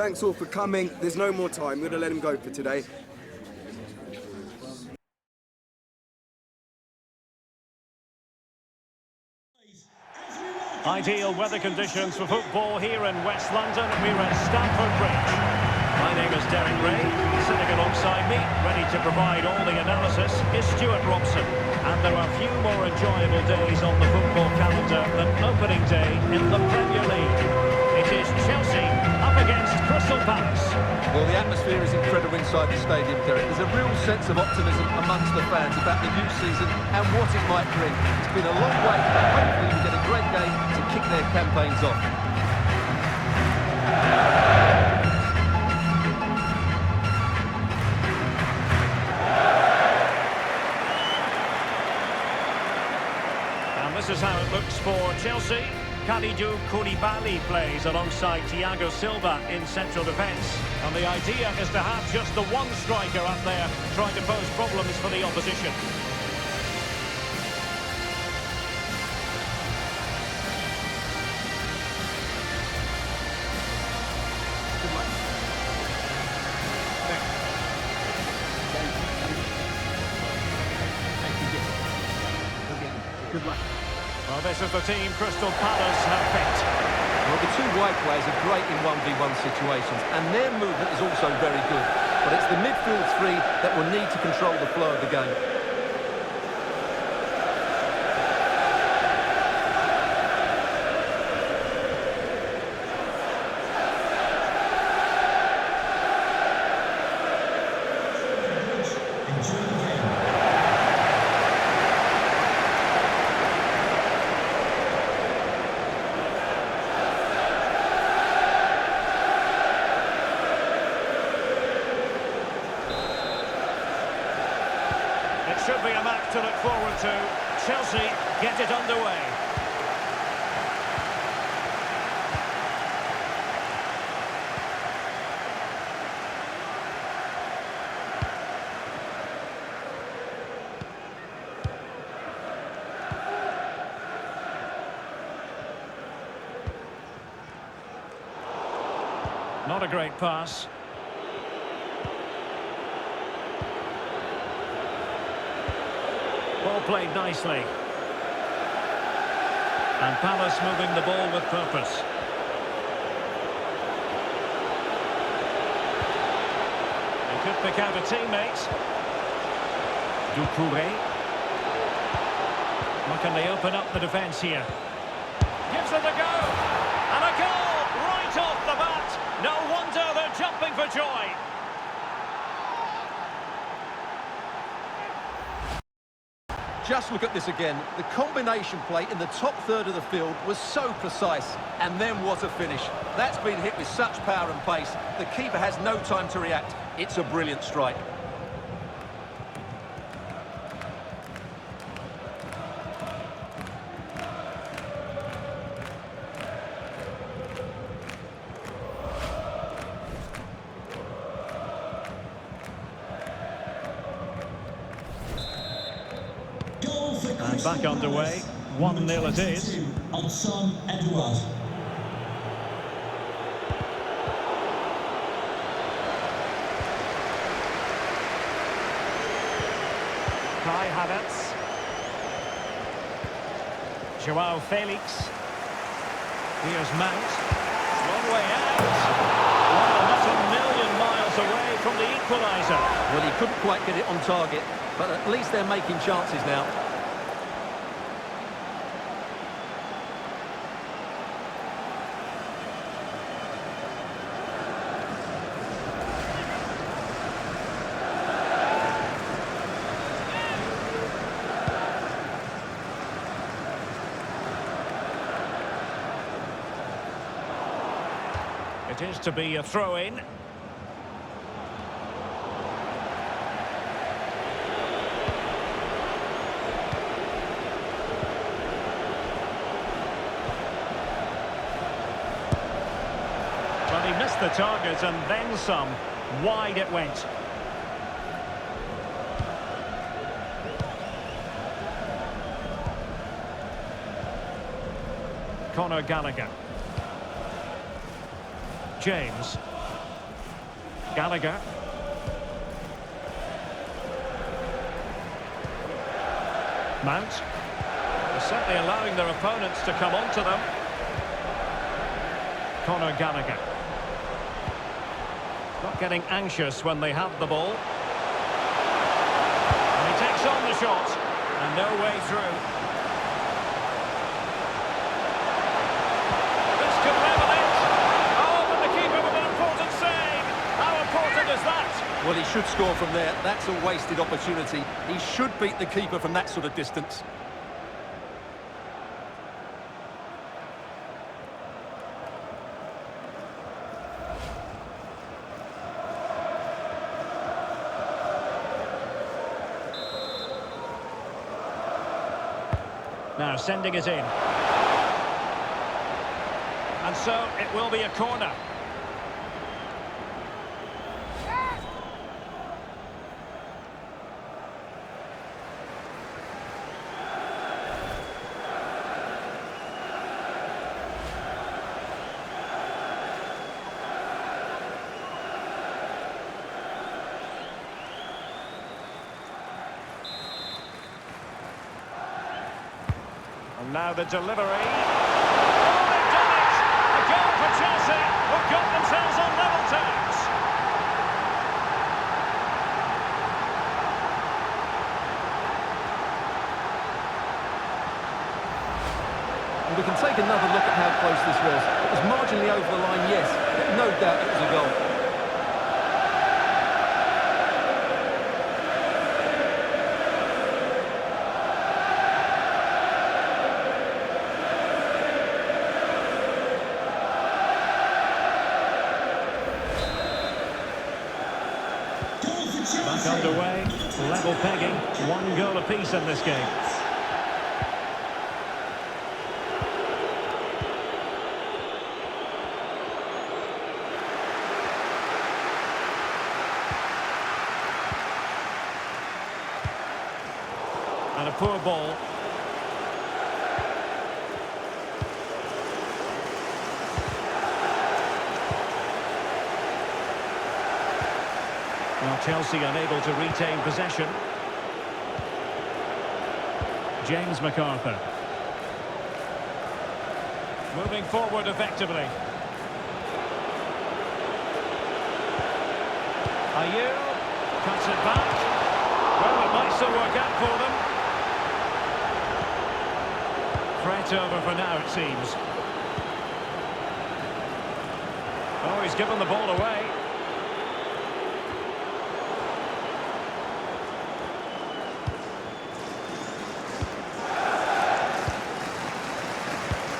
thanks all for coming. There's no more time. We're going to let him go for today. Ideal weather conditions for football here in West London. We're at Stamford Bridge. My name is Derek Ray. Sitting alongside me, ready to provide all the analysis, is Stuart Robson. And there are few more enjoyable days on the football calendar than opening day in the Premier League. It is Chelsea up against Crystal Palace. Well, the atmosphere is incredible inside the stadium, Derek. There's a real sense of optimism amongst the fans about the new season and what it might bring. It's been a long wait, but hopefully we get a great game to kick their campaigns off. And this is how it looks for Chelsea. Kalidou Koulibaly plays alongside Thiago Silva in central defence. And the idea is to have just the one striker up there trying to pose problems for the opposition. Good luck. Well, this is the team Crystal Palace have picked. Well, the two wide players are great in 1v1 situations, and their movement is also very good. But it's the midfield three that will need to control the flow of the game. Should be a match to look forward to. Chelsea get it underway. Not a great pass. Ball played nicely. And Palace moving the ball with purpose. They could pick out a teammate. Doucouré. How can they open up the defence here? Gives it a go. And a goal right off the bat. No wonder they're jumping for joy. Just look at this again. The combination play in the top third of the field was so precise. And then what a finish. That's been hit with such power and pace. The keeper has no time to react. It's a brilliant strike. And back underway, 1-0 it is. Kai Havertz. Joao Felix. Here's Mount. Long way out. Well, that's a million miles away from the equaliser. Well, he couldn't quite get it on target, but at least they're making chances now. It is to be a throw-in. But he missed the target and then some. Wide it went. Conor Gallagher. James. Gallagher. Mount. They're certainly allowing their opponents to come onto them. Conor Gallagher. Not getting anxious when they have the ball. And he takes on the shot. And no way through. This could level it. Oh, but the keeper with an important save. How important is that? Well, he should score from there. That's a wasted opportunity. He should beat the keeper from that sort of distance. Now sending it in. And so it will be a corner. And now the delivery. Oh, they've done it! A goal for Chelsea, who've got themselves on level terms. And we can take another look at how close this was. It was marginally over the line, yes, but no doubt it was a goal. Back underway, level pegging, 1 goal apiece in this game. And a poor ball. Well, Chelsea unable to retain possession. James McArthur. Moving forward effectively. Ayew cuts it back. Well, it might still work out for them. Threat over for now, it seems. Oh, he's given the ball away.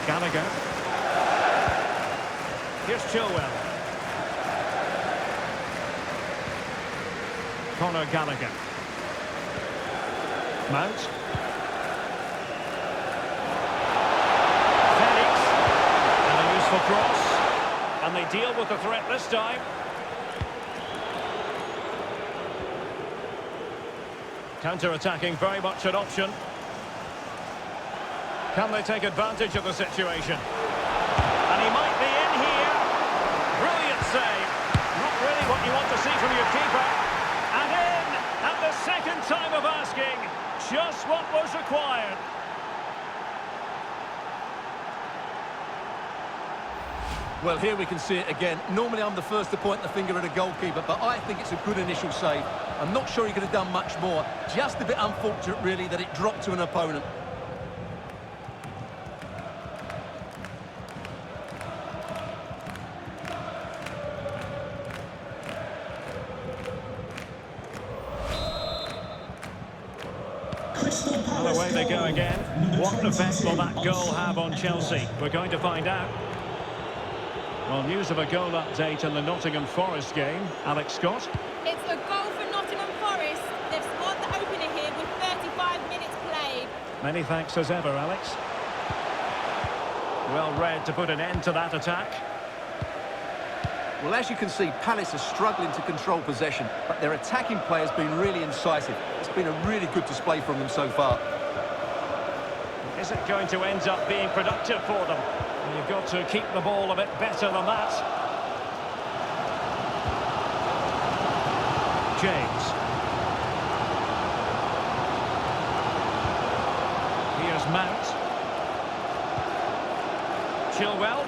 Gallagher. Here's Chilwell. Conor Gallagher. Mount. Felix. And a useful cross. And they deal with the threat this time. Counter-attacking, very much an option. Can they take advantage of the situation? And he might be in here. Brilliant save. Not really what you want to see from your keeper. And in at the second time of asking. Just what was required. Well, here we can see it again. Normally I'm the first to point the finger at a goalkeeper, but I think it's a good initial save. I'm not sure he could have done much more. Just a bit unfortunate, really, that it dropped to an opponent. Well, away they go again. What effect will that goal have on Chelsea? We're going to find out. Well, news of a goal update in the Nottingham Forest game. Alex Scott. It's a goal for Nottingham Forest. They've scored the opener here with 35 minutes played. Many thanks as ever, Alex. Well read to put an end to that attack. Well, as you can see, Palace are struggling to control possession, but their attacking play has been really incisive. It's been a really good display from them so far. Is it going to end up being productive for them? You've got to keep the ball a bit better than that. Mount. Chilwell.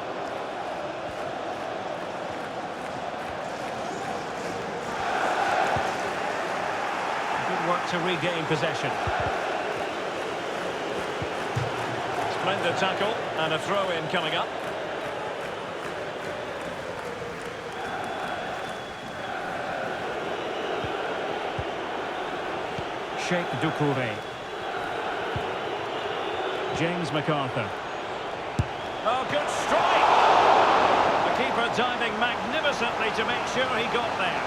Good work to regain possession. Splendid tackle and a throw-in coming up. Sheikh Doucouré. James MacArthur. Oh, good strike! The keeper diving magnificently to make sure he got there.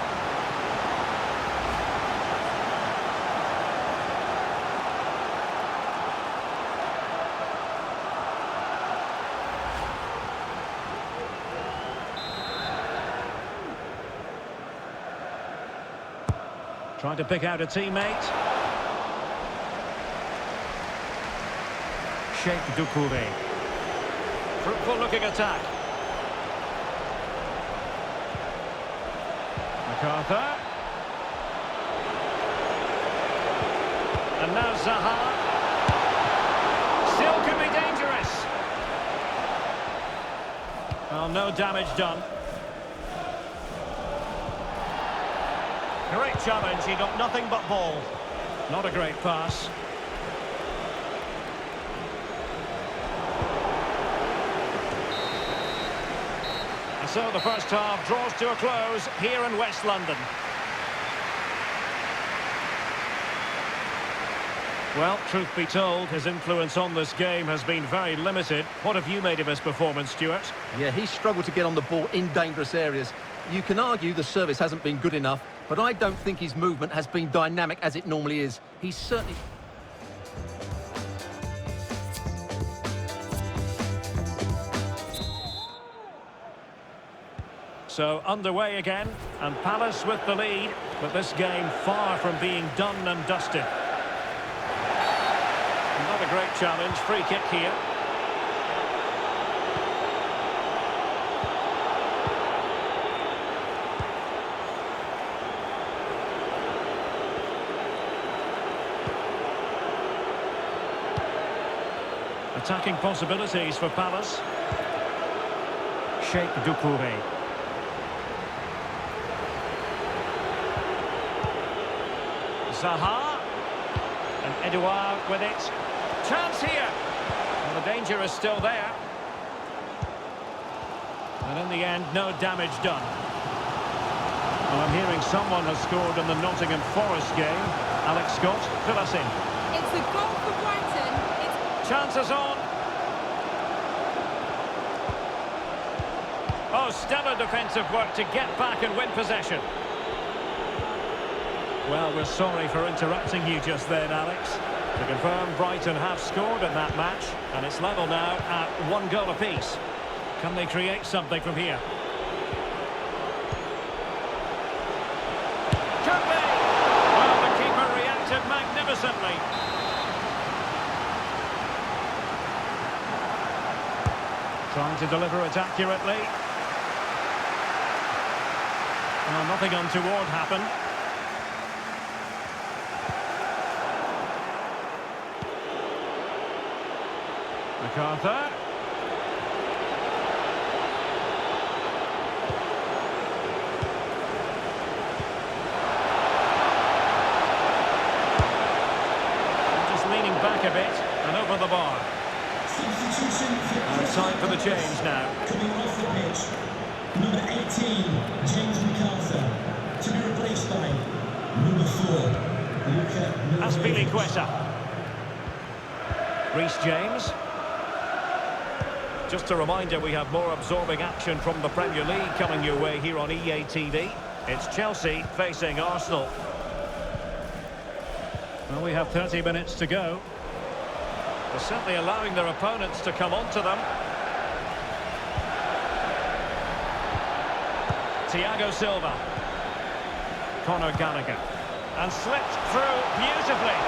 Trying to pick out a teammate. Sheikh Doucouré. Fruitful looking attack. MacArthur. And now Zaha. Still could be dangerous. Well, no damage done. Great challenge, he got nothing but ball. Not a great pass. And so the first half draws to a close here in West London. Well, truth be told, his influence on this game has been very limited. What have you made of his performance, Stuart? Yeah, he's struggled to get on the ball in dangerous areas. You can argue the service hasn't been good enough, but I don't think his movement has been dynamic as it normally is. He's certainly... So underway again, and Palace with the lead, but this game far from being done and dusted. Not a great challenge, free kick here. Attacking possibilities for Palace. Sheikh Doucouré. Zaha. And Edouard with it. Chance here. Well, the danger is still there. And in the end, no damage done. Well, I'm hearing someone has scored in the Nottingham Forest game. Alex Scott, fill us in. It's a goal for Brighton. Chances on. Oh, stellar defensive work to get back and win possession. Well, we're sorry for interrupting you just then, Alex. To confirm, Brighton have scored in that match, and it's level now at 1 goal apiece. Can they create something from here? Could be! Well, the keeper reacted magnificently. Trying to deliver it accurately. Well, nothing untoward happened. MacArthur. Just leaning back a bit and over the bar. And time for the change now. Coming off the pitch, number 18, James MacArthur, to be replaced by number 4, Luca Azpilicueta. Reece James. Just a reminder, we have more absorbing action from the Premier League coming your way here on EA TV. It's Chelsea facing Arsenal. Well, we have 30 minutes to go. They're certainly allowing their opponents to come onto them. Thiago Silva. Conor Gallagher. And slipped through beautifully.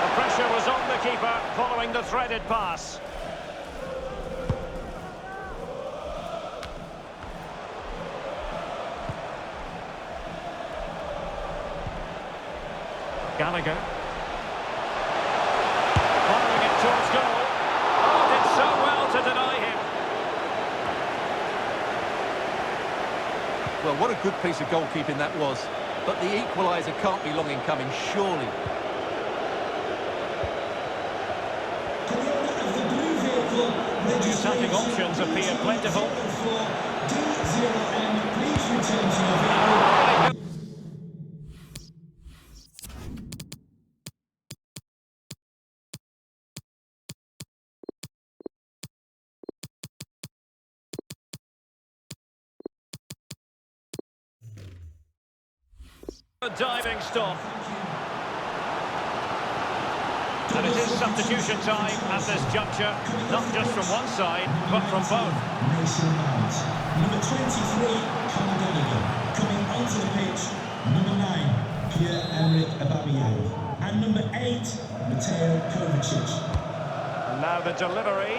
The pressure was on the keeper following the threaded pass. Gallagher. Firing it towards goal. Well, what a good piece of goalkeeping that was. But the equaliser can't be long in coming, surely. Attacking options appear plentiful. Please return to your vehicle. A diving stop. And it is substitution time at this juncture, not just from one side, but from both. Mason Mount. Number 23, coming onto the pitch. Number 9, Pierre-Emerick Aubameyang. And number 8, Mateo Kovacic. And now the delivery.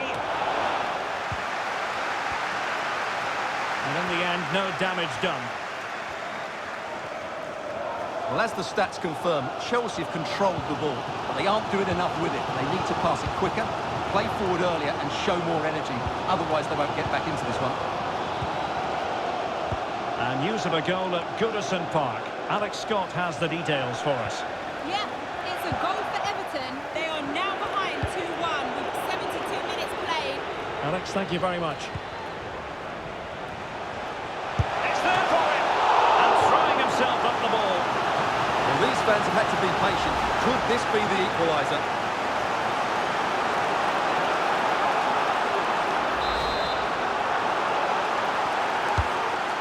And in the end, no damage done. Well, as the stats confirm, Chelsea have controlled the ball, but they aren't doing enough with it. They need to pass it quicker, play forward earlier and show more energy. Otherwise, they won't get back into this one. And news of a goal at Goodison Park. Alex Scott has the details for us. Yeah, it's a goal for Everton. They are now behind 2-1 with 72 minutes played. Alex, thank you very much. It's there for him! And throwing himself up the ball. Well, these fans have had to be patient. Could this be the equaliser?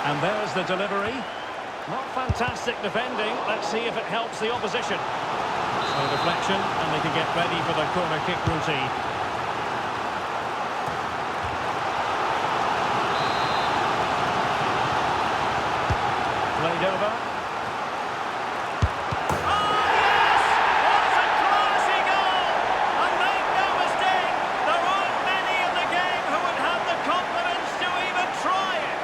And there's the delivery. Not fantastic defending. Let's see if it helps the opposition. So deflection, and they can get ready for the corner kick routine. Played over. Oh, yes! What a classy goal! And make no mistake, there aren't many in the game who would have the confidence to even try it.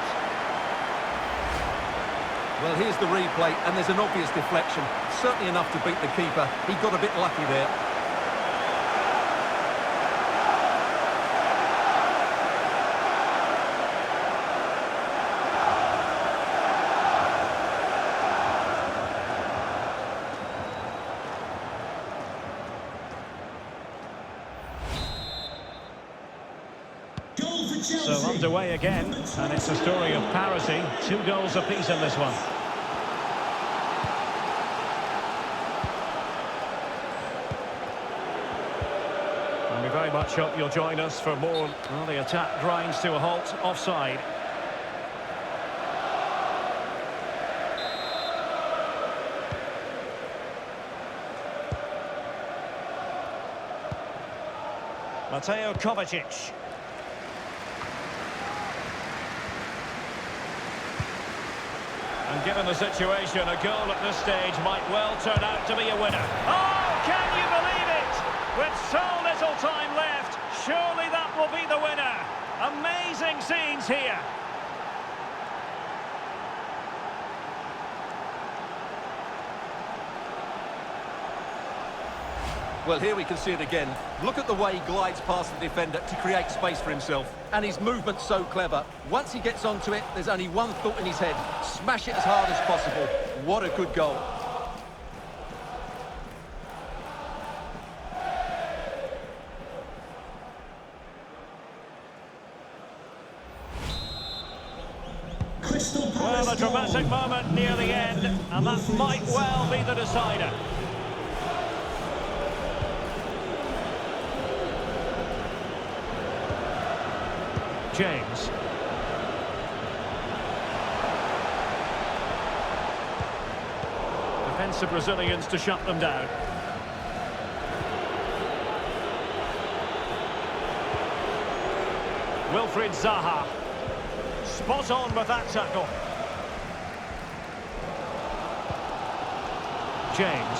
Well, here's the replay, and there's an obvious deflection. Certainly enough to beat the keeper. He got a bit lucky there. Goal for Chelsea. So underway again, and it's a story of parity. 2 goals apiece in this one. And we very much hope you'll join us for more. Well, the attack grinds to a halt, offside. Mateo Kovacic. And given the situation, a goal at this stage might well turn out to be a winner. Oh, can you believe it? With so little time left, surely that will be the winner. Amazing scenes here. Well, here we can see it again. Look at the way he glides past the defender to create space for himself. And his movement's so clever. Once he gets onto it, there's only one thought in his head. Smash it as hard as possible. What a good goal. Well, a dramatic moment near the end, and that might well be the decider. James. Defensive Brazilians to shut them down. Wilfried Zaha. Spot on with that tackle. James.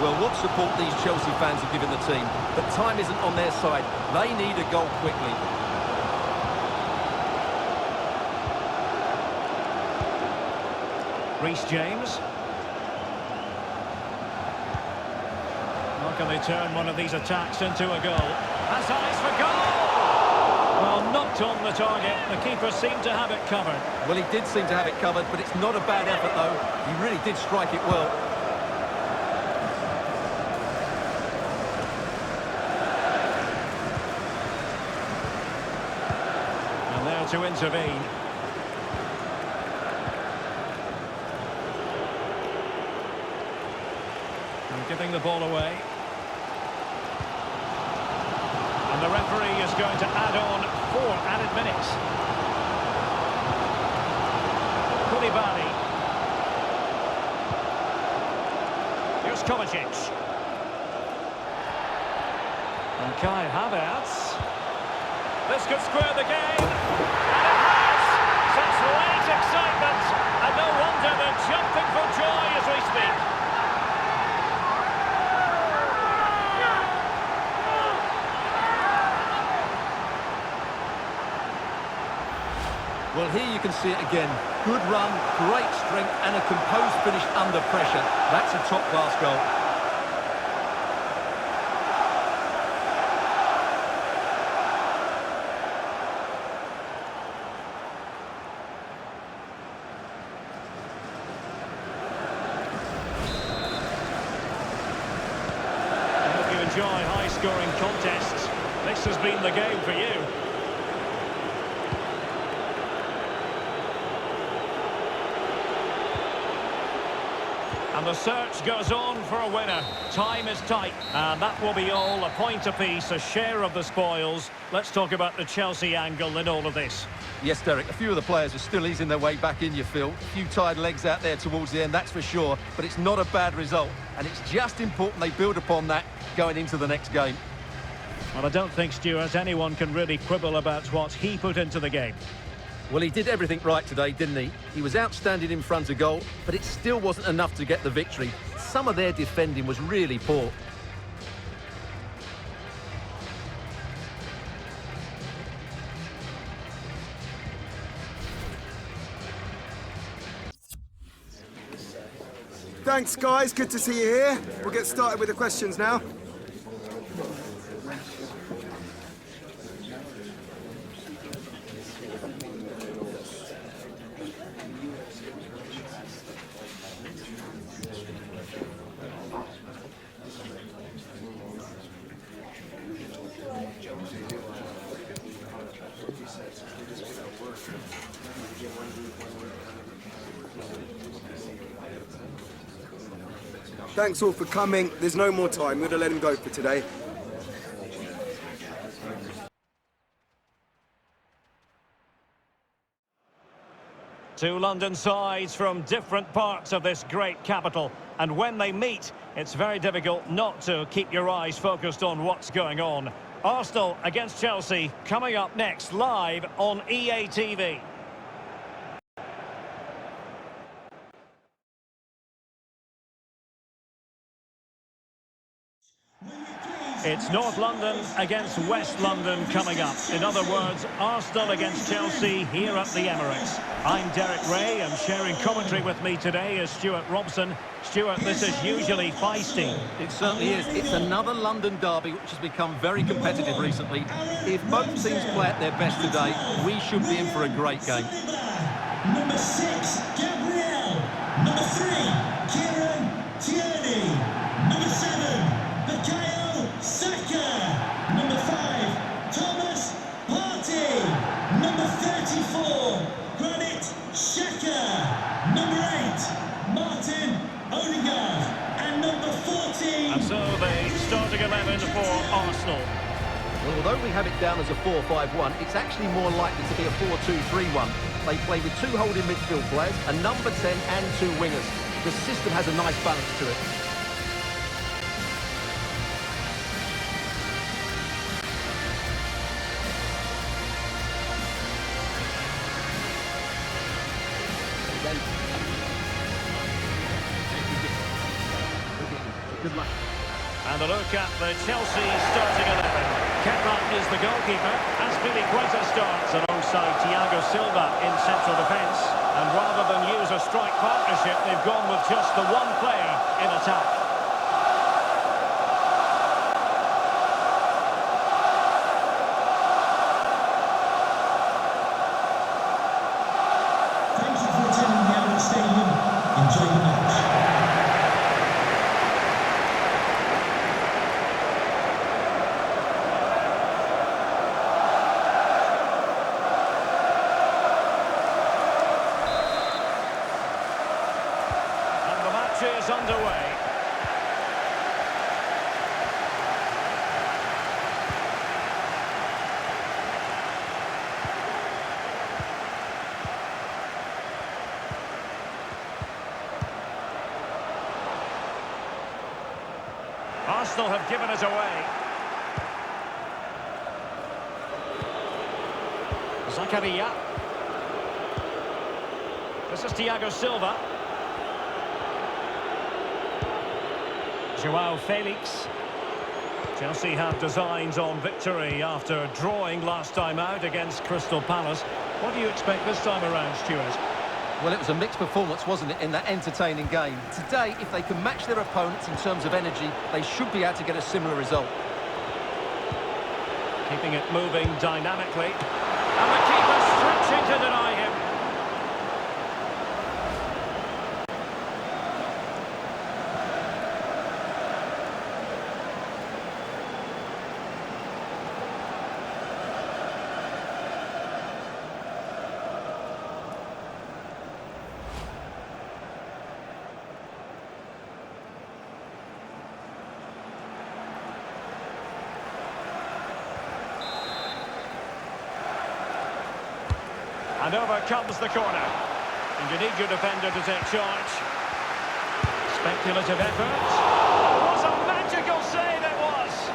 Well, what support these Chelsea fans have given the team. But time isn't on their side. They need a goal quickly. Reece James. How can they turn one of these attacks into a goal? Has eyes for goal! Well, Not on the target. The keeper seemed to have it covered. Well, he did seem to have it covered, but it's not a bad effort, though. He really did strike it well. And there to intervene. And giving the ball away. And the referee is going to add on 4 added minutes. Koulibaly. Here's Kovacic. And Kai Havertz. This could square the game. And it has! Such late excitement. And no wonder they're jumping for joy as we speak. Well, here you can see it again. Good run, great strength, and a composed finish under pressure. That's a top-class goal. I hope you enjoy high-scoring contests. This has been the game for you. And the search goes on for a winner. Time is tight. And that will be all. A point apiece, a share of the spoils. Let's talk about the Chelsea angle in all of this. Yes, Derek, a few of the players are still easing their way back in, you feel. A few tired legs out there towards the end, that's for sure. But it's not a bad result. And it's just important they build upon that going into the next game. Well, I don't think, Stuart, anyone can really quibble about what he put into the game. Well, he did everything right today, didn't he? He was outstanding in front of goal, but it still wasn't enough to get the victory. Some of their defending was really poor. Thanks, guys. Good to see you here. We'll get started with the questions now. Thanks all for coming. There's no more time. We're going to let him go for today. Two London sides from different parts of this great capital. And when they meet, it's very difficult not to keep your eyes focused on what's going on. Arsenal against Chelsea coming up next live on EA TV. It's North London against West London coming up. In other words, Arsenal against Chelsea here at the Emirates. I'm Derek Ray, and sharing commentary with me today is Stuart Robson. Stuart, this is usually feisty. It certainly is. It's another London derby which has become very competitive recently. If both teams play at their best today, we should be in for a great game. Number 6, Gabriel. Number 3, Kieran Tierney. Number 7, Bukayo Saka. Number 5, Thomas Partey. Number 34, Granit Xhaka. Number 8, Martin Odegaard. And number 14... And so the starting 11 for Arsenal. Well, although we have it down as a 4-5-1, it's actually more likely to be a 4-2-3-1. They play with 2 holding midfield players, a number 10 and 2 wingers. The system has a nice balance to it. Good luck. And a look at the Chelsea starting 11. Kepa is the goalkeeper. Azpilicueta starts alongside Thiago Silva in central defence. And rather than use a strike partnership, they've gone with just the one player in attack. Arsenal have given it away. Zakaria. This is Thiago Silva. Joao Felix. Chelsea have designs on victory after drawing last time out against Crystal Palace. What do you expect this time around, Stuart? Well, it was a mixed performance, wasn't it, in that entertaining game. Today, if they can match their opponents in terms of energy, they should be able to get a similar result. Keeping it moving dynamically. And the keeper stretching to deny him. And over comes the corner. And you need your defender to take charge. Speculative effort. Oh, what a magical save it was!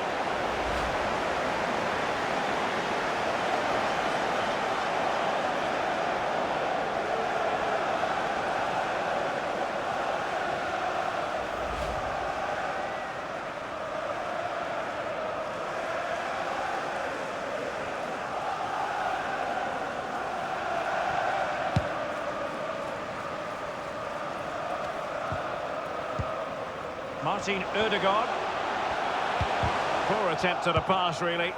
Martin Ødegaard. Poor attempt at a pass, really.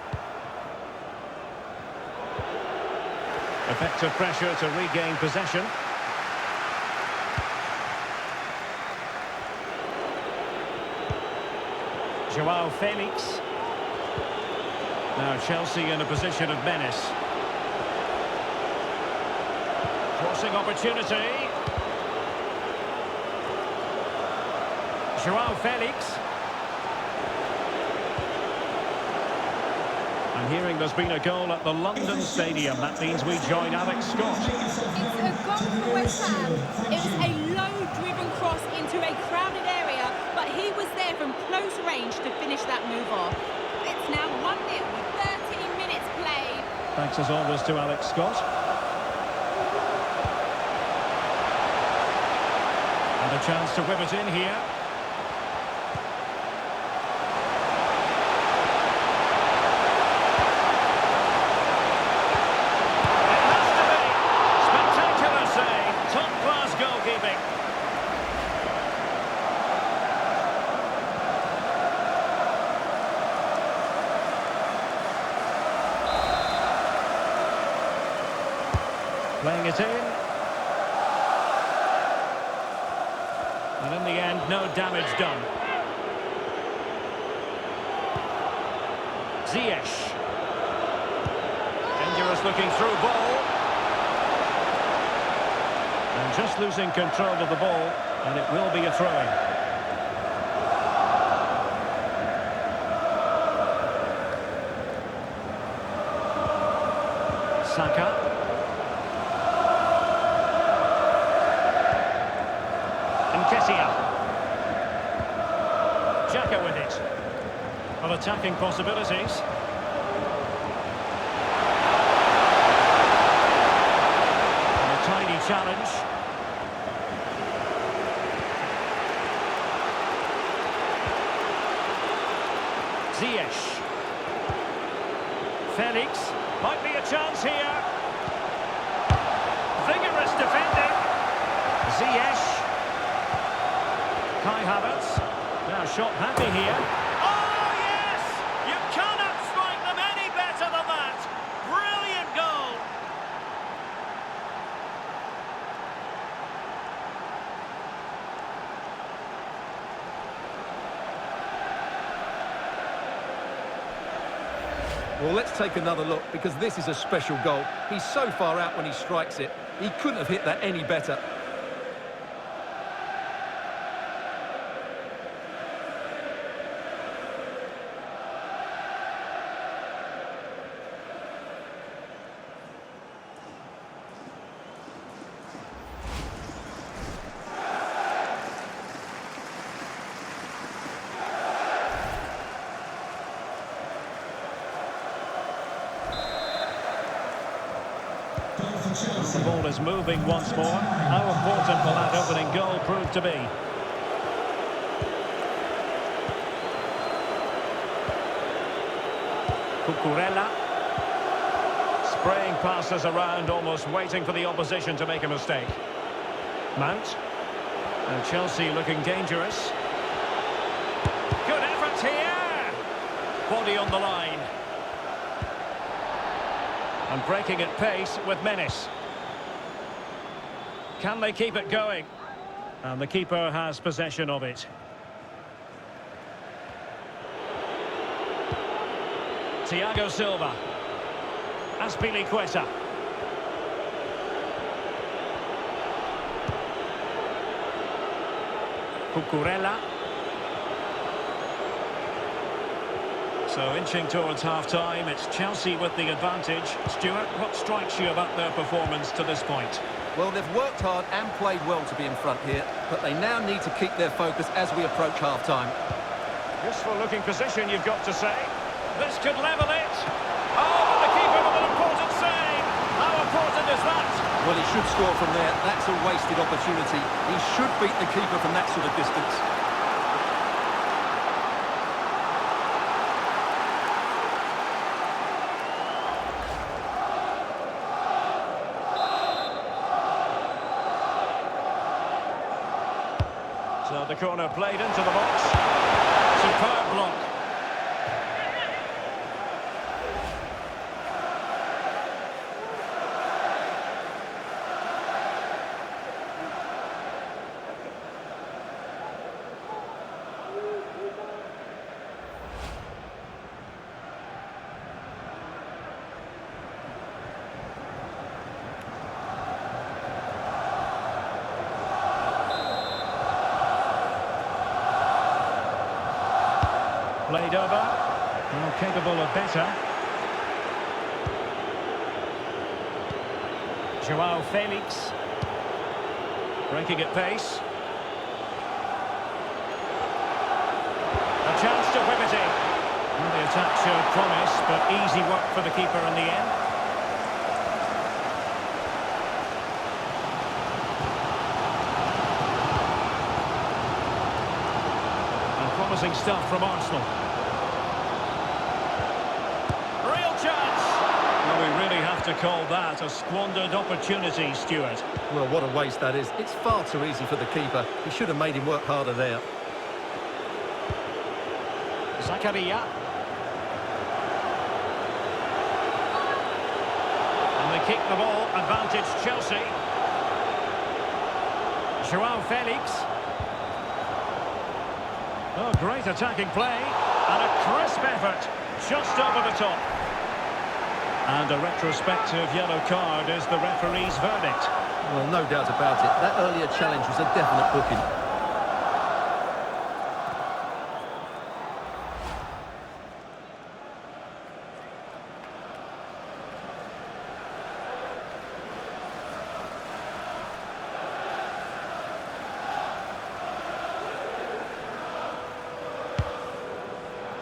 Effective pressure to regain possession. Joao Felix. Now Chelsea in a position of menace. Crossing opportunity. Joao Felix. I'm hearing there's been a goal at the London Stadium. That means we join Alex Scott. It's a goal for West Ham. It was a low-driven cross into a crowded area, but he was there from close range to finish that move off. It's now 1-0 with 13 minutes played. Thanks as always to Alex Scott. And a chance to whip it in here. Playing it in. And in the end, no damage done. Ziyech. Dangerous looking through ball. And just losing control of the ball, and it will be a throw-in. Saka. Xhaka with it. Well, attacking possibilities. And a tiny challenge. Ziyech. Felix. Might be a chance here. Vigorous defending. Ziyech. Kai Havertz. Now shot happy here. Oh, yes! You cannot strike them any better than that. Brilliant goal. Well, let's take another look, because this is a special goal. He's so far out when he strikes it. He couldn't have hit that any better. Chelsea. The ball is moving once more. How important will that opening goal prove to be? Cucurella. Spraying passes around, almost waiting for the opposition to make a mistake. Mount. And Chelsea looking dangerous. Good effort here! Body on the line. And breaking at pace with menace. Can they keep it going? And the keeper has possession of it. Thiago Silva. Azpilicueta. Cucurella. So inching towards half-time, it's Chelsea with the advantage. Stuart, what strikes you about their performance to this point? Well, they've worked hard and played well to be in front here, but they now need to keep their focus as we approach half-time. Useful looking position, you've got to say. This could level it. Oh, but the keeper with an important save. How important is that? Well, he should score from there. That's a wasted opportunity. He should beat the keeper from that sort of distance. So the corner played into the box. Superb block. Played over. Well, capable of better. Joao Felix. Breaking at pace. A chance to whip it in. Well, the attack showed promise, but easy work for the keeper in the end. And promising stuff from Arsenal. Real chance! Well, we really have to call that a squandered opportunity, Stuart. Well, what a waste that is. It's far too easy for the keeper. He should have made him work harder there. Zakaria. And they kick the ball, advantage Chelsea. Joao Felix. Oh, great attacking play. And a crisp effort, just over the top. And a retrospective yellow card is the referee's verdict. Well, no doubt about it. That earlier challenge was a definite booking.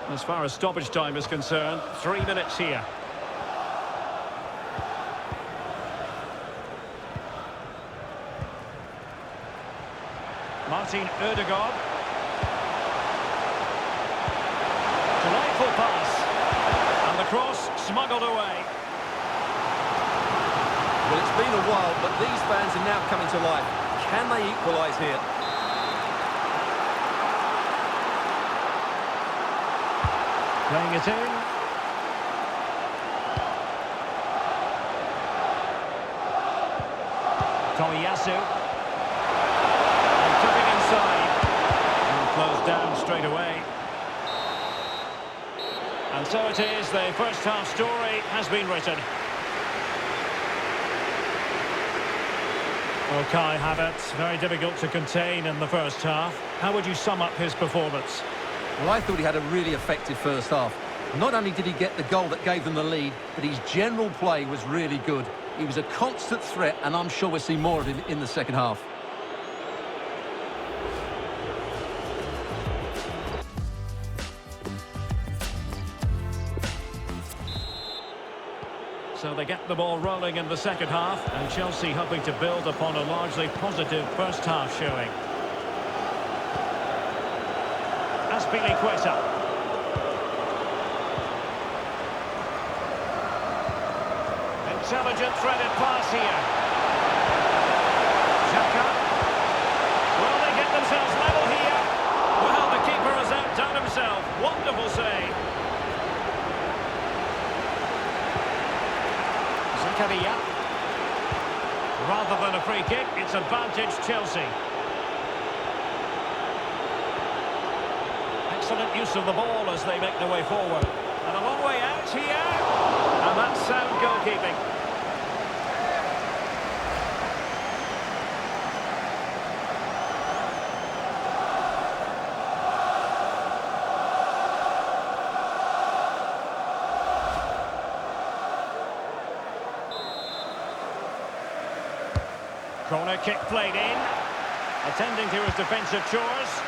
As far as stoppage time is concerned, 3 minutes here. Martin Ødegaard. Delightful pass. And the cross smuggled away. Well, it's been a while, but these fans are now coming to life. Can they equalise here? Playing it in. Tomiyasu. And took it inside. And closed down straight away. And so it is, the first half story has been written. Oh, Kai Havertz, very difficult to contain in the first half. How would you sum up his performance? Well, I thought he had a really effective first half. Not only did he get the goal that gave them the lead, but his general play was really good. He was a constant threat, and I'm sure we'll see more of him in the second half. So they get the ball rolling in the second half, and Chelsea hoping to build upon a largely positive first half showing. Azpilicueta. Intelligent threaded pass here. Xhaka. Will they get themselves level here? Well, the keeper has outdone himself. Wonderful save. Zakaria. Rather than a free kick, it's advantage Chelsea. Excellent use of the ball as they make their way forward. And a long way out here. And that's sound goalkeeping. Corner kick played in. Attending to his defensive chores.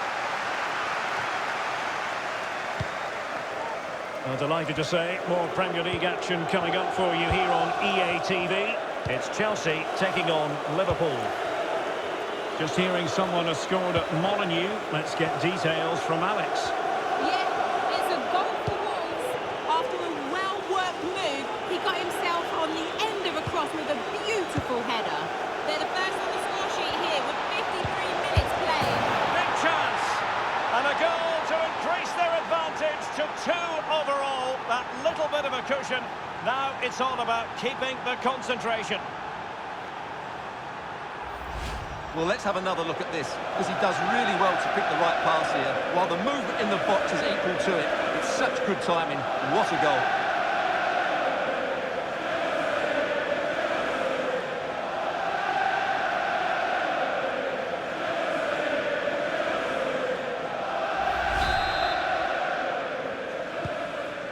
Well, delighted to say, more Premier League action coming up for you here on EA TV. It's Chelsea taking on Liverpool. Just hearing someone has scored at Molineux. Let's get details from Alex. Yeah, it's a goal for Wolves. After a well-worked move, he got himself on the end of a cross with a beautiful header. They're the first on the score sheet here with 53 minutes played. Big chance! And a goal to increase their advantage to 2 overall. That little bit of a cushion. Now it's all about keeping the concentration. Well, let's have another look at this, because he does really well to pick the right pass here, while the movement in the box is equal to it. It's such good timing. What a goal.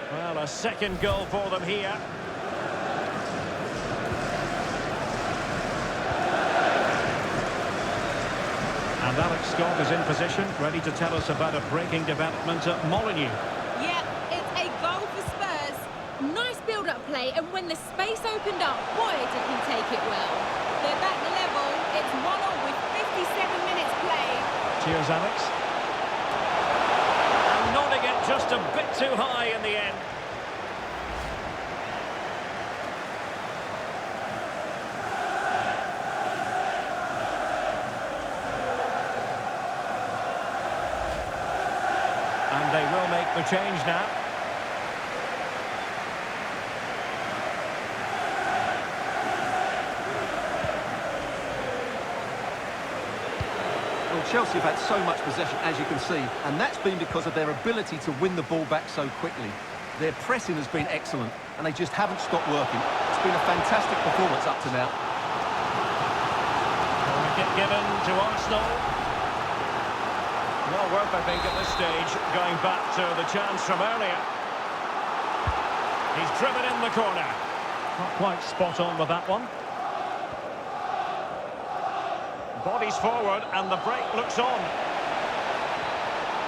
Well, a second goal for them here. And Alex Scott is in position, ready to tell us about a breaking development at Molineux. Yeah, it's a goal for Spurs. Nice build-up play, and when the space opened up, boy, did he take it well. They're back level. It's 1-1 with 57 minutes played. Cheers, Alex. And nodding it just a bit too high in the end. And they will make the change now. Well, Chelsea have had so much possession, as you can see, and that's been because of their ability to win the ball back so quickly. Their pressing has been excellent, and they just haven't stopped working. It's been a fantastic performance up to now. Corner kick given to Arsenal. Well worth, I think, at this stage, going back to the chance from earlier. He's driven in the corner. Not quite spot on with that one. Bodies forward, and the break looks on.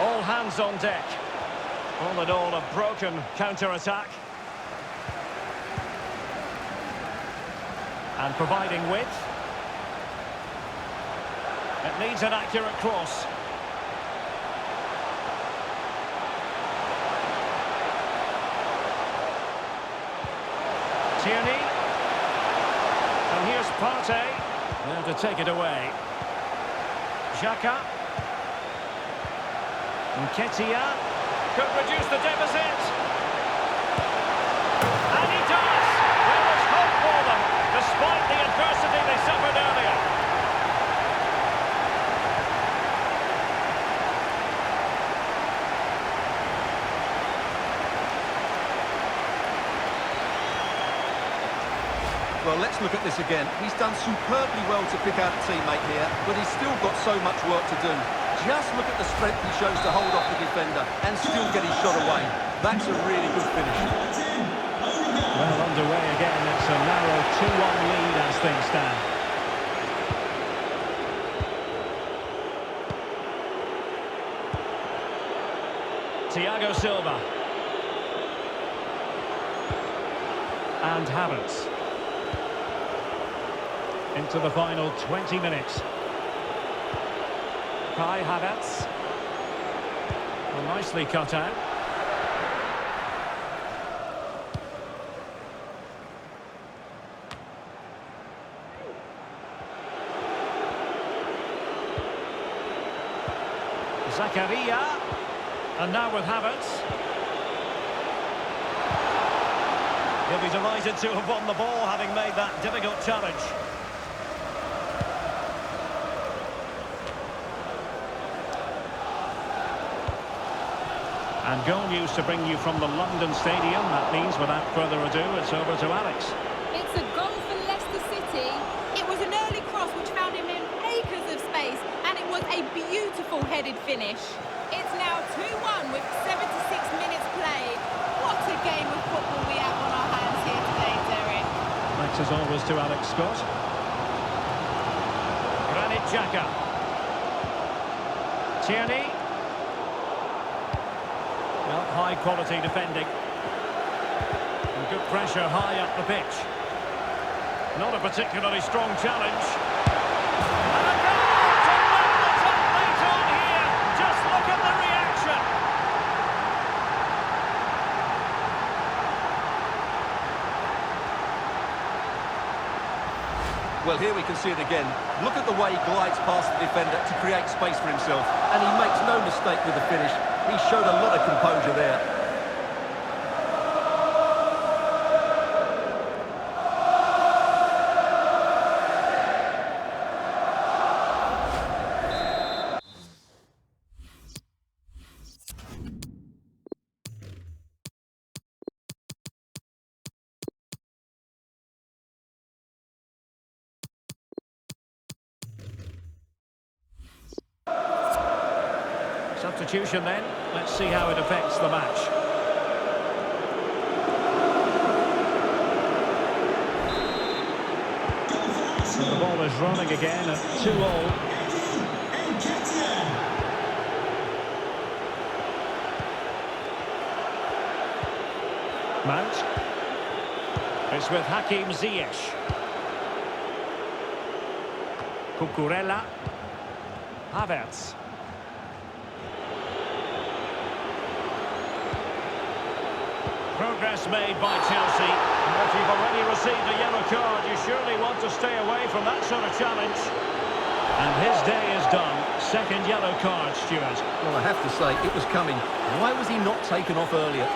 All hands on deck. All in all, a broken counter-attack. And providing width. It needs an accurate cross. Tierney. And here's Partey. There to take it away. Xhaka. Nketiah. Could reduce the deficit. And he does! There was hope for them, despite the adversity they suffered earlier. Well, let's look at this again. He's done superbly well to pick out a teammate here, but he's still got so much work to do. Just look at the strength he shows to hold off the defender and still get his shot away. That's a really good finish. Well, underway again. It's a narrow 2-1 lead as things stand. Thiago Silva. and Havertz. Into the final 20 minutes. Kai Havertz. Well, nicely cut out. Zakaria. And now with Havertz. He'll be delighted to have won the ball, having made that difficult challenge. And goal news to bring you from the London Stadium. That means, without further ado, it's over to Alex. It's a goal for Leicester City. It was an early cross which found him in acres of space, and it was a beautiful headed finish. It's now 2-1 with 76 minutes played. What a game of football we have on our hands here today, Derek. Thanks as always to Alex Scott. Granit Xhaka. Tierney. Well, high quality defending. And good pressure high up the pitch. Not a particularly strong challenge. And a goal to win the top late on here. Just look at the reaction. Well, here we can see it again. Look at the way he glides past the defender to create space for himself. And he makes no mistake with the finish. He showed a lot of composure there. Substitution then. Let's see how it affects the match. The ball is rolling again at 2-2. Mount. It's with Hakim Ziyech. Cucurella. Havertz. Progress made by Chelsea. And if you've already received a yellow card, you surely want to stay away from that sort of challenge. And his day is done. Second yellow card, Stuart. Well, I have to say, it was coming. Why was he not taken off earlier?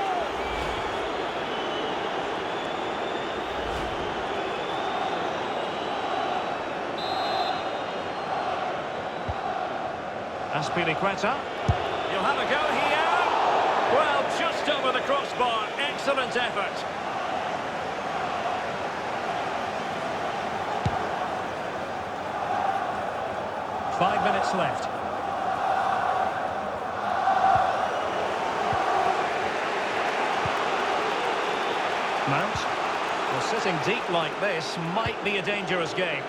Aspilicueta. You'll have a go here. Well, just over the crossbar. Excellent effort. Five minutes left. Mount. Well, sitting deep like this might be a dangerous game.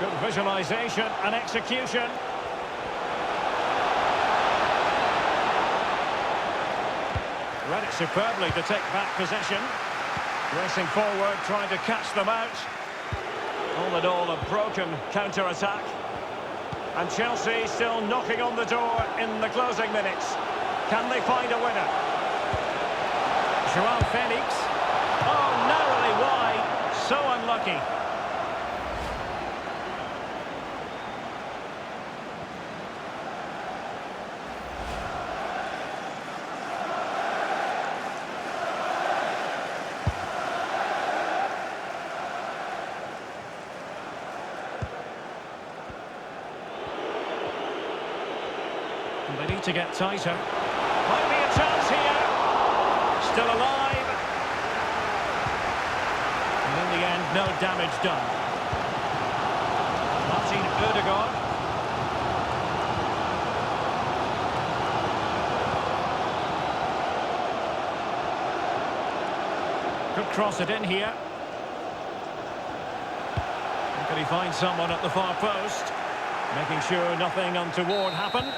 Good visualisation and execution. Read it superbly to take back possession. Racing forward, trying to catch them out. All in all, a broken counter-attack. And Chelsea still knocking on the door in the closing minutes. Can they find a winner? João Felix. Oh, narrowly wide. So unlucky. They need to get tighter. Might be a chance here. Still alive. And in the end, no damage done. Martin Odegaard. Could cross it in here. Can he find someone at the far post? Making sure nothing untoward happened.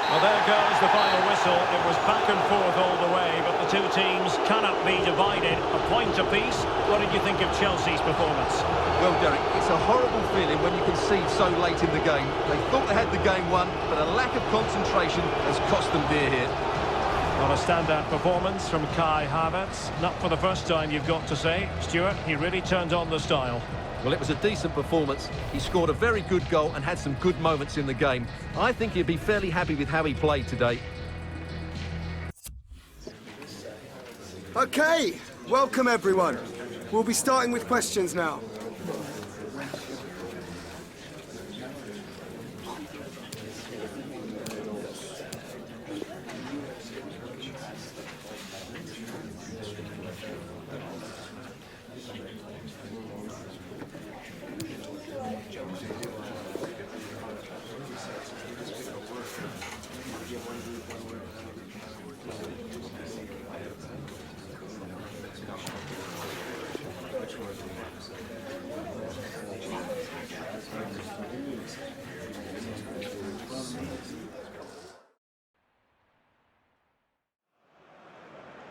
Well, there goes the final whistle. It was back and forth all the way, but the two teams cannot be divided. A point points apiece. What did you think of Chelsea's performance? Well, Derek, it's a horrible feeling when you concede so late in the game. They thought they had the game won, but a lack of concentration has cost them dear here. Well, a standout performance from Kai Havertz. Not for the first time, you've got to say. Stuart, he really turned on the style. Well, it was a decent performance. He scored a very good goal and had some good moments in the game. I think he'd be fairly happy with how he played today. Okay, welcome everyone. We'll be starting with questions now.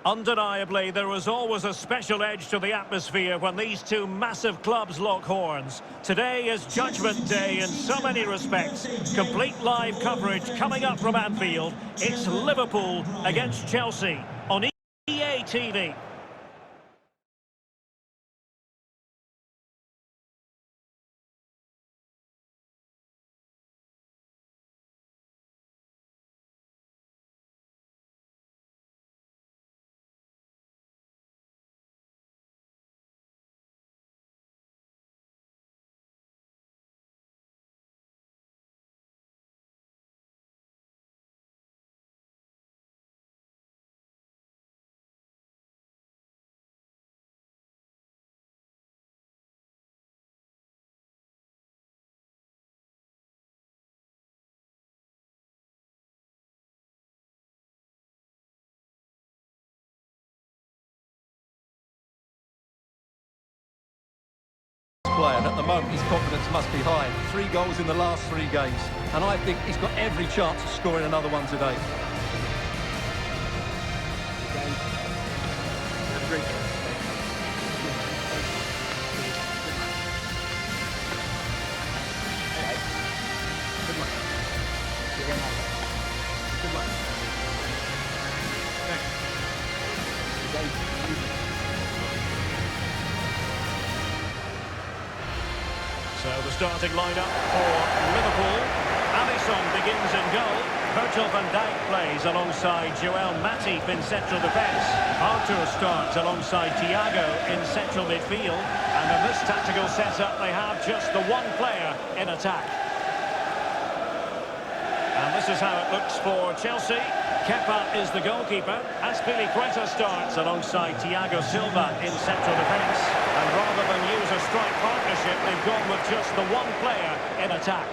Undeniably, there was always a special edge to the atmosphere when these two massive clubs lock horns. Today is Judgment Day in so many respects. Complete live coverage coming up from Anfield. It's Liverpool against Chelsea on EA TV. Player, and at the moment his confidence must be high. 3 goals in the last 3 games, and I think he's got every chance of scoring another one today. So the starting lineup for Liverpool. Alisson begins in goal. Virgil van Dijk plays alongside Joel Matip in central defence. Arthur starts alongside Thiago in central midfield. And in this tactical setup, they have just the one player in attack. And this is how it looks for Chelsea. Kepa is the goalkeeper. Azpilicueta starts alongside Thiago Silva in central defence. And rather than use a strike partnership, they've gone with just the one player in attack.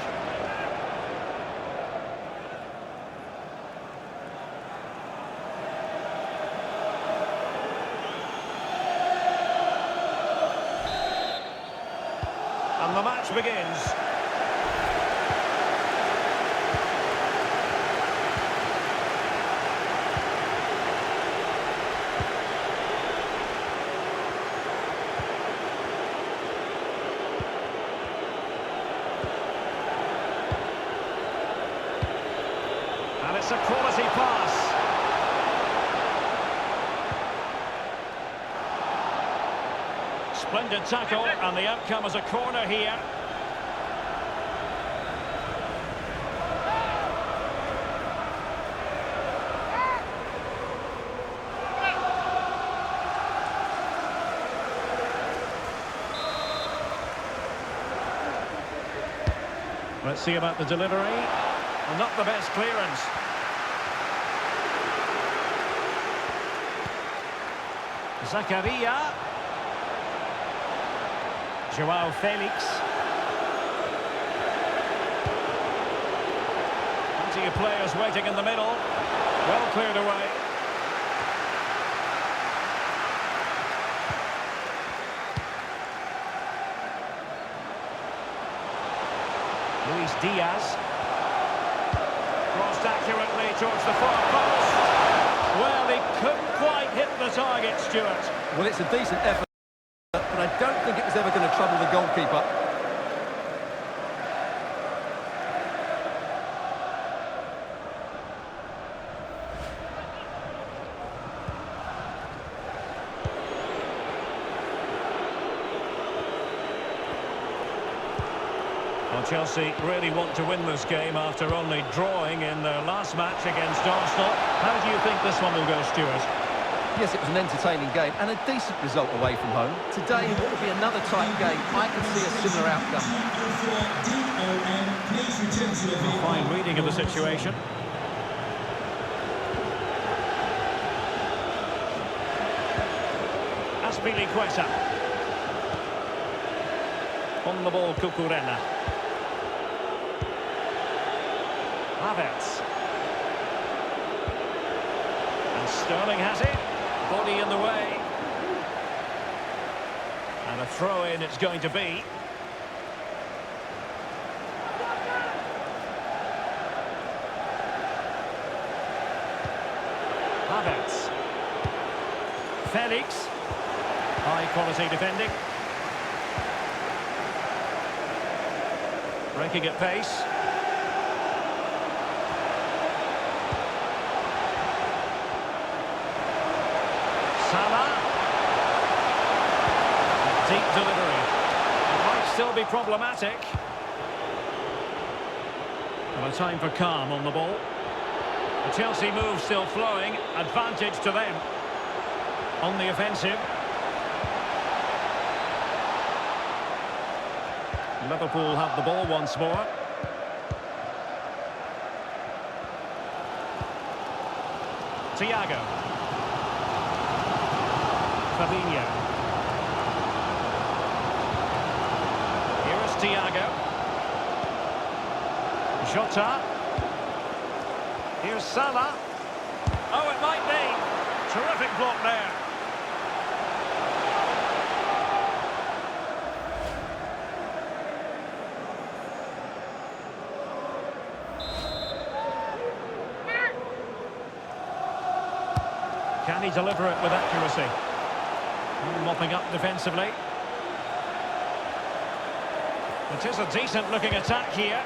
And the match begins. And it's a quality pass. Splendid tackle, and the outcome is a corner here. Let's see about the delivery. Well, not the best clearance. Zakaria. Joao Felix. Plenty of players waiting in the middle. Well cleared away. Luis Diaz. Crossed accurately towards the far post. Well, he couldn't quite hit the target, Stuart. Well, it's a decent effort, but I don't think it was ever going to trouble the goalkeeper. Well, Chelsea really want to win this game after only drawing in their last match against Arsenal. How do you think this one will go, Stuart? Yes, it was an entertaining game and a decent result away from home. Today, what will be another tight game, I can see a similar outcome. Please return to your vehicle. Fine reading of the situation. Azpilicueta. On the ball, Cucurella. Havertz. And Sterling has it. Body in the way. And a throw-in it's going to be. Havertz. Felix. High-quality defending. Breaking at pace. Salah. Deep delivery. It might still be problematic. And a time for calm on the ball. The Chelsea move still flowing. Advantage to them. On the offensive. Liverpool have the ball once more. Thiago. Fabinho. Here is Thiago. Jota. Here's Salah. Oh, it might be. Terrific block there. Can he deliver it with accuracy? Mopping up defensively. It is a decent-looking attack here.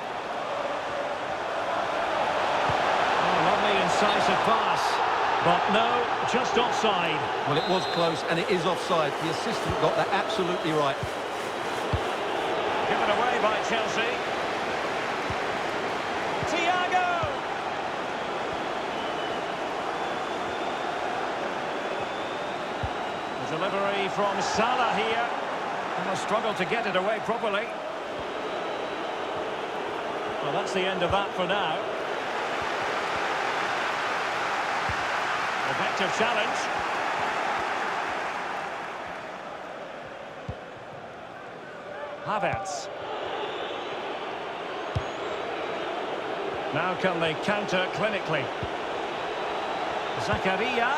Oh, lovely, incisive pass. But no, just offside. Well, it was close, and it is offside. The assistant got that absolutely right. Given away by Chelsea. Thiago! Delivery from Salah here. And a struggle to get it away properly. Well, that's the end of that for now. Effective challenge. Havertz. Now can they counter clinically? Zakaria.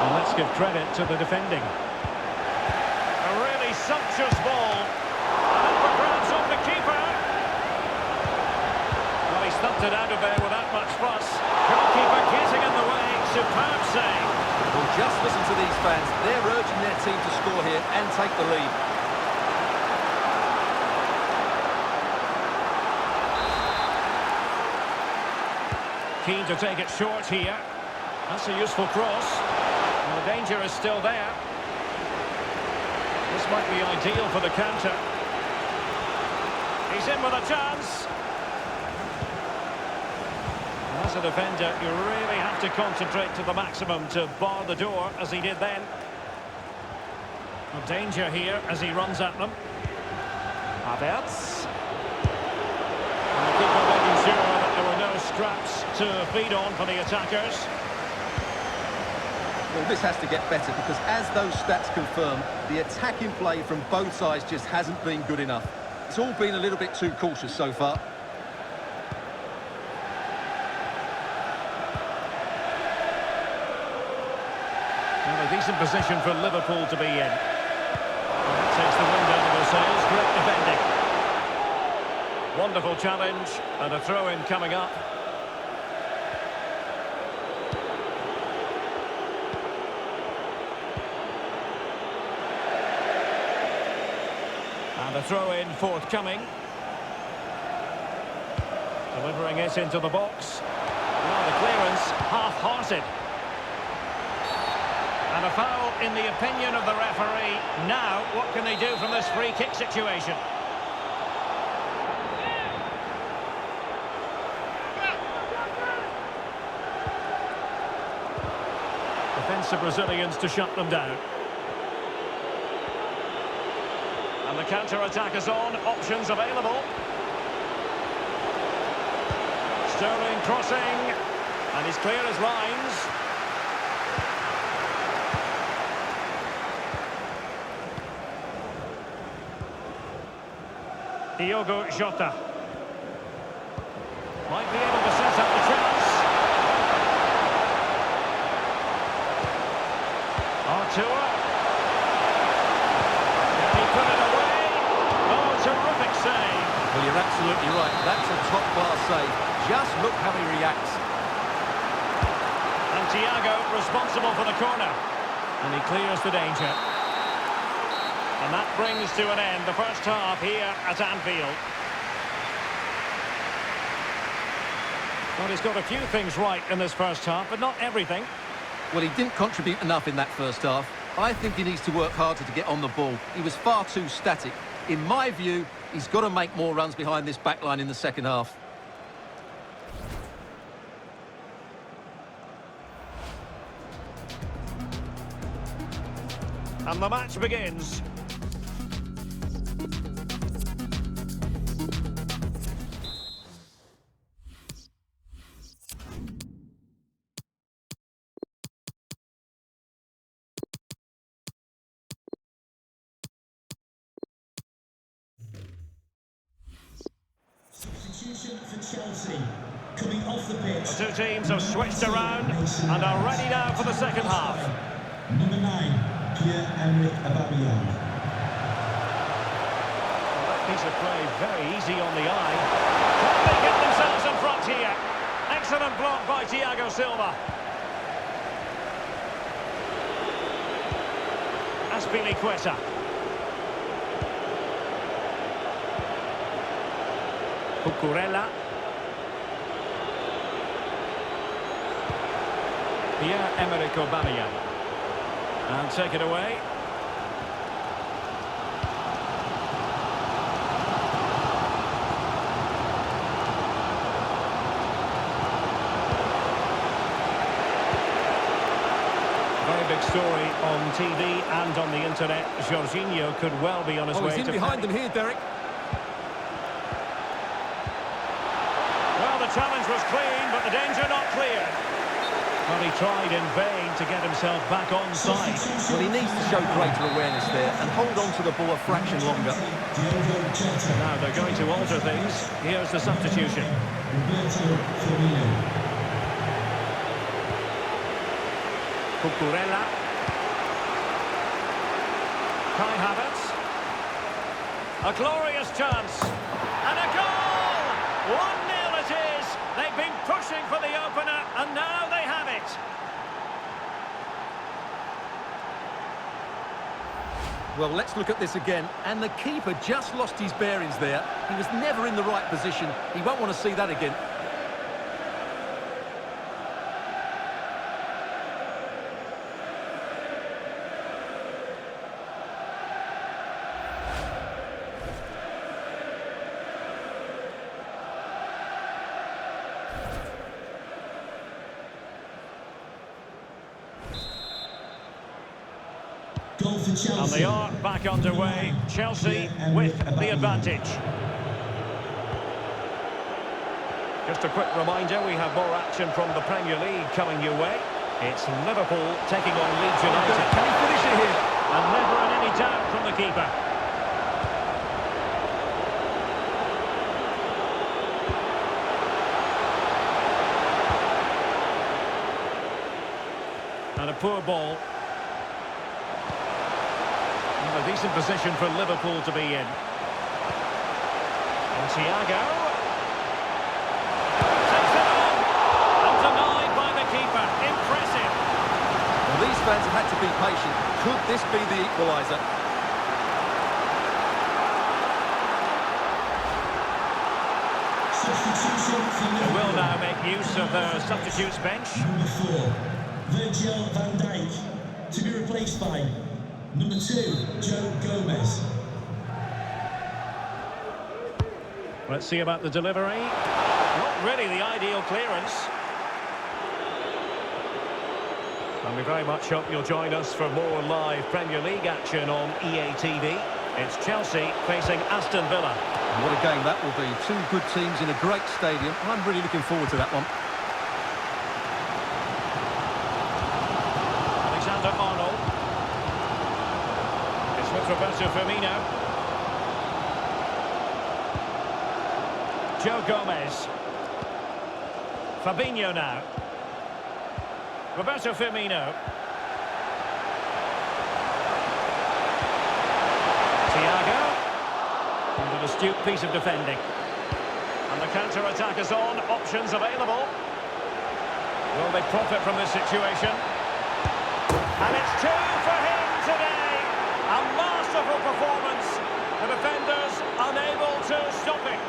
And let's give credit to the defending. A really sumptuous ball. And for grabs off the keeper. Well, he stumped it out of there without much fuss. Goalkeeper getting in the way. Superb save. Well, just listen to these fans. They're urging their team to score here and take the lead. Keen to take it short here. That's a useful cross. And the danger is still there. This might be ideal for the counter. He's in with a chance. And as a defender, you really have to concentrate to the maximum to bar the door, as he did then. A danger here as he runs at them. Havertz. And the keeper making sure that there were no scraps to feed on for the attackers. Well, this has to get better because as those stats confirm, the attacking play from both sides just hasn't been good enough. It's all been a little bit too cautious so far. Well, they decent position for Liverpool to be in. That takes the wind out of their sails. Great defending. Wonderful challenge, and a throw-in coming up. And a throw-in forthcoming. Delivering it into the box. Now the clearance, half-hearted. And a foul in the opinion of the referee. Now, what can they do from this free kick situation? Defensive Brazilians to shut them down. And the counter-attack is on. Options available. Sterling crossing. And he's clear as lines. Diogo Jota. Might be able to set up the chance. Artur. Can he put it away? Oh, terrific save. Well, you're absolutely right. That's a top-class save. Just look how he reacts. And Thiago responsible for the corner. And he clears the danger. And that brings to an end the first half here at Anfield. Well, he's got a few things right in this first half, but not everything. Well, he didn't contribute enough in that first half. I think he needs to work harder to get on the ball. He was far too static. In my view, he's got to make more runs behind this backline in the second half. And the match begins. Substitution for Chelsea. Coming off the pitch. The two teams have switched around and are ready now for the second half. Number 9. Pierre-Emerick Aubameyang. That piece of play very easy on the eye. Can they get themselves in front here? Excellent block by Thiago Silva. Azpilicueta. Cucurella. Pierre-Emerick Aubameyang. And take it away. Very big story on TV and on the internet. Jorginho could well be on his way He's in to behind them here, Derek. Well, the challenge was clean, but the danger not clear. Well, he tried in vain to get himself back on side. Well, he needs to show greater awareness there and hold on to the ball a fraction longer. Now they're going to alter things. Here's the substitution. Cucurella. Kai Havertz. A glorious chance. And a goal! 1-0 it is. They've been pushing for the opener, and now they have it. Well, let's look at this again. And the keeper just lost his bearings there. He was never in the right position. He won't want to see that again. And they are back underway. Chelsea with the advantage. Just a quick reminder, we have more action from the Premier League coming your way. It's Liverpool taking on Leeds United. Can he finish it here? And never in any doubt from the keeper. And a poor ball. a decent position for Liverpool to be in. And Thiago takes it on. And denied by the keeper. Impressive. Well, these fans have had to be patient. Could this be the equaliser? They will now make use of their substitutes bench. Number 4, Virgil van Dijk, to be replaced by number 2, Joe Gomez. Let's see about the delivery. Not really the ideal clearance. And we very much hope you'll join us for more live Premier League action on EA TV. It's Chelsea facing Aston Villa. What a game that will be. Two good teams in a great stadium. I'm really looking forward to that one. Alexander-Arnold. It's with Roberto Firmino. Joe Gomez. Fabinho now. Roberto Firmino. Thiago. And an astute piece of defending. And the counter-attack is on. Options available. Will they profit from this situation? And it's 2 for him today. A masterful performance. The defenders unable to stop it.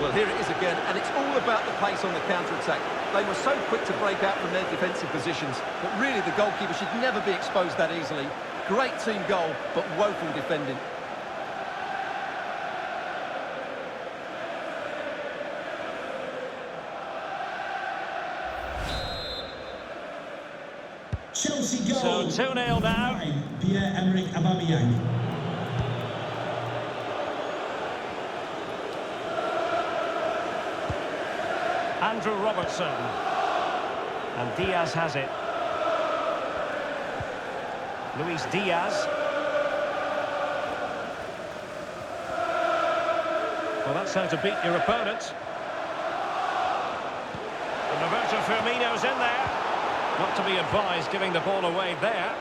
Well, here it is again, and it's all about the pace on the counter-attack. They were so quick to break out from their defensive positions, but really the goalkeeper should never be exposed that easily. Great team goal, but woeful defending. Chelsea goal. So 2-0 now. Pierre-Emerick Aubameyang. Andrew Robertson. And Diaz has it. Luis Diaz. Well, that's how to beat your opponent. And Roberto Firmino's in there. Not to be advised giving the ball away there.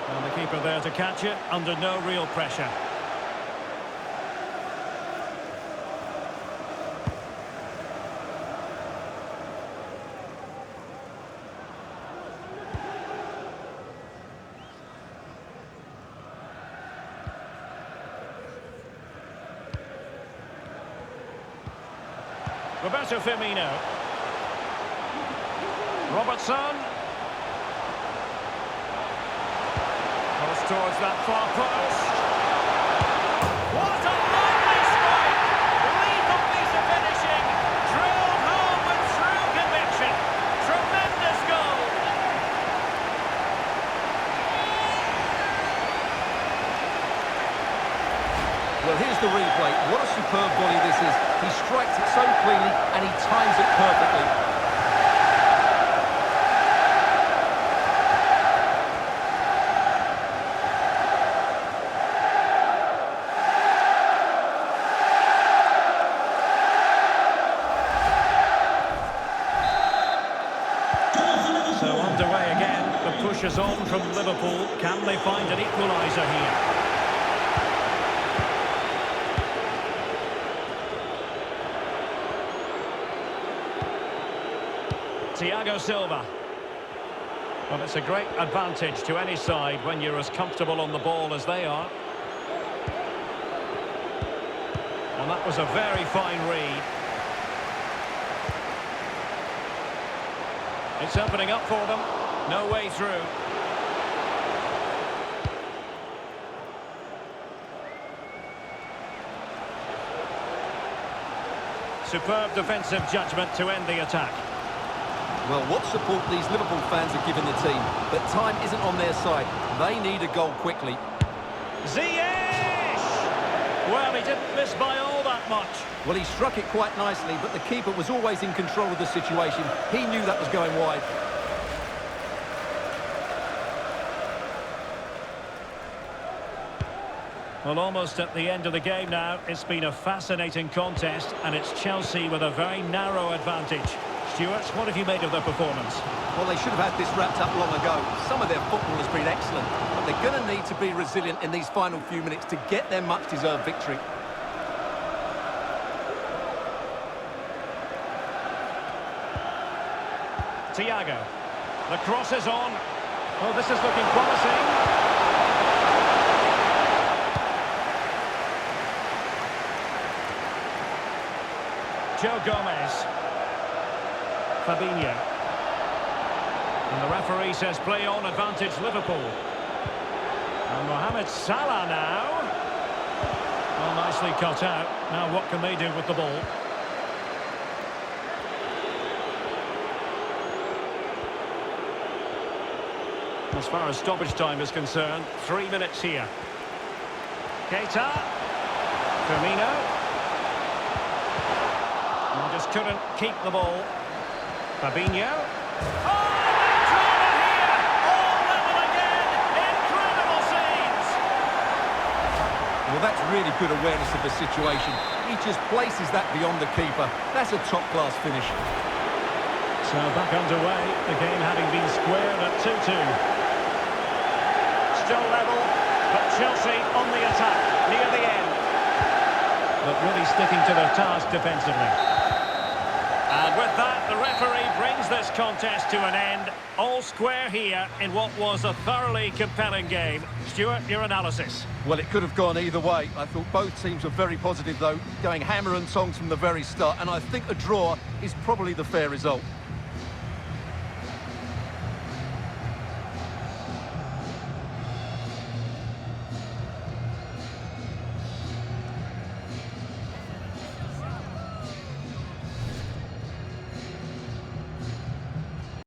And the keeper there to catch it under no real pressure. Roberto Firmino. Robertson. Goes towards that far post. What a lovely strike! Lethal piece of finishing. Drilled home with true conviction. Tremendous goal. Well, here's the replay. What a superb volley this is. He strikes it so cleanly and he times it perfectly. So underway again. The push is on from Liverpool. Can they find an equaliser here? Thiago Silva. Well, it's a great advantage to any side when you're as comfortable on the ball as they are. And that was a very fine read. It's opening up for them. No way through. Superb defensive judgment to end the attack. Well, what support these Liverpool fans are giving the team, but time isn't on their side. They need a goal quickly. Ziyech! Well, he didn't miss by all that much. Well, he struck it quite nicely, but the keeper was always in control of the situation. He knew that was going wide. Well, almost at the end of the game now. It's been a fascinating contest, and it's Chelsea with a very narrow advantage. Stuart, what have you made of their performance? Well, they should have had this wrapped up long ago. Some of their football has been excellent, but they're going to need to be resilient in these final few minutes to get their much-deserved victory. Thiago. The cross is on. Oh, this is looking promising. Joe Gomez. Fabinho. And the referee says play on, advantage Liverpool. And Mohamed Salah now. Well, nicely cut out. Now what can they do with the ball? As far as stoppage time is concerned, 3 minutes here. Keita. Firmino. And just couldn't keep the ball. Fabinho. Oh, and drama here! All level again! Incredible scenes! Well, that's really good awareness of the situation. He just places that beyond the keeper. That's a top-class finish. So back underway, the game having been squared at 2-2. Still level, but Chelsea on the attack, near the end. But really sticking to their task defensively. And with that, the referee brings this contest to an end. All square here in what was a thoroughly compelling game. Stuart, your analysis? Well, it could have gone either way. I thought both teams were very positive, though, going hammer and tongs from the very start. And I think a draw is probably the fair result.